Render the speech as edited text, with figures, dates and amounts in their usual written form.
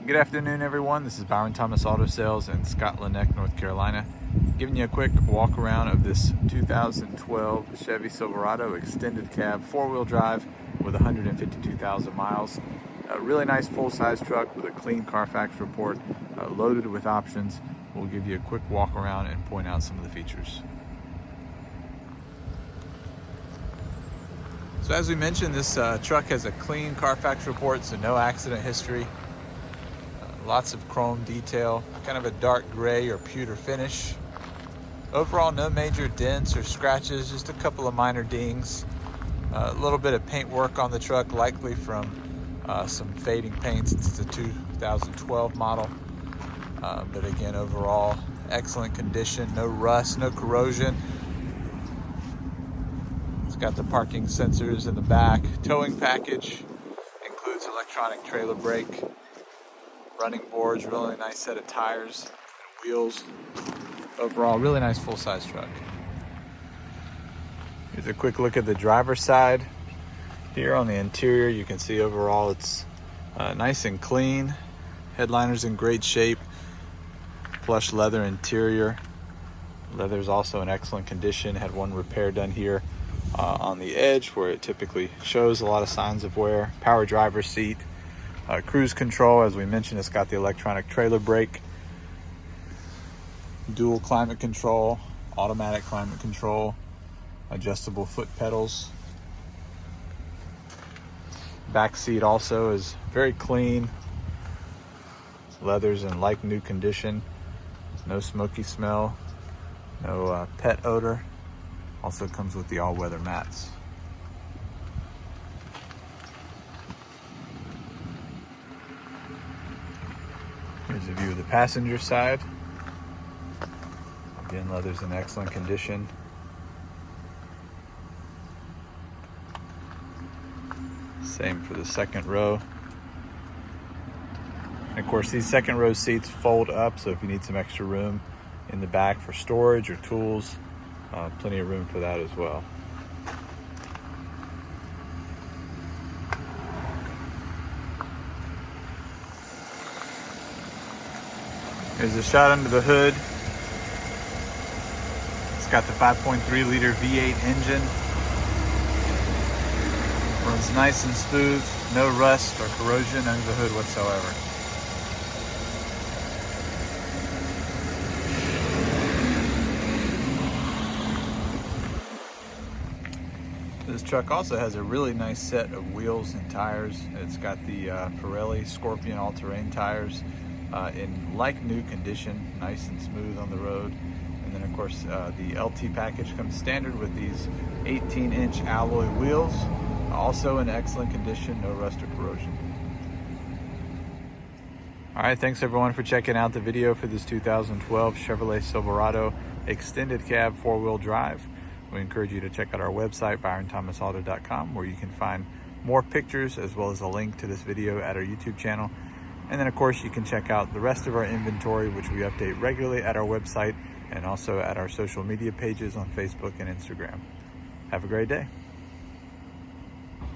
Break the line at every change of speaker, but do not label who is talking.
Good afternoon, everyone. This is Byron Thomas Auto Sales in Scotland Neck, North Carolina. Giving you a quick walk around of this 2012 Chevy Silverado extended cab, four-wheel drive with 152,000 miles. A really nice full-size truck with a clean Carfax report, loaded with options. We'll give you a quick walk around and point out some of the features. So as we mentioned, this truck has a clean Carfax report, so no accident history. Lots of chrome detail, kind of a dark gray or pewter finish. Overall, no major dents or scratches, just a couple of minor dings. A little bit of paint work on the truck, likely from some fading paint since it's a 2012 model. But again, overall, excellent condition, no rust, no corrosion. It's got the parking sensors in the back. Towing package includes electronic trailer brake, running boards, really nice set of tires and wheels. Overall, really nice full-size truck. Here's a quick look at the driver's side. Here on the interior, you can see overall it's nice and clean. Headliner's in great shape. Plush leather interior. Leather's also in excellent condition. Had one repair done here on the edge where it typically shows a lot of signs of wear. Power driver's seat. Cruise control, as we mentioned, it's got the electronic trailer brake, dual climate control, automatic climate control, adjustable foot pedals. Back seat also is very clean. Leather's in like new condition. No smoky smell, no pet odor. Also comes with the all-weather mats. Here's a view of the passenger side. Again, leather's in excellent condition. Same for the second row. And of course, these second row seats fold up, so if you need some extra room in the back for storage or tools, plenty of room for that as well. Here's a shot under the hood. It's got the 5.3 liter V8 engine. Runs nice and smooth, no rust or corrosion under the hood whatsoever. This truck also has a really nice set of wheels and tires. It's got the Pirelli Scorpion all-terrain tires. In like new condition, nice and smooth on the road. And then of course the LT package comes standard with these 18-inch alloy wheels, also in excellent condition, no rust or corrosion. All right, thanks everyone for checking out the video for this 2012 Chevrolet Silverado extended cab four-wheel drive. We encourage you to check out our website, byronthomasauto.com, where you can find more pictures as well as a link to this video at our YouTube channel. And then of course you can check out the rest of our inventory, which we update regularly at our website and also at our social media pages on Facebook and Instagram. Have a great day.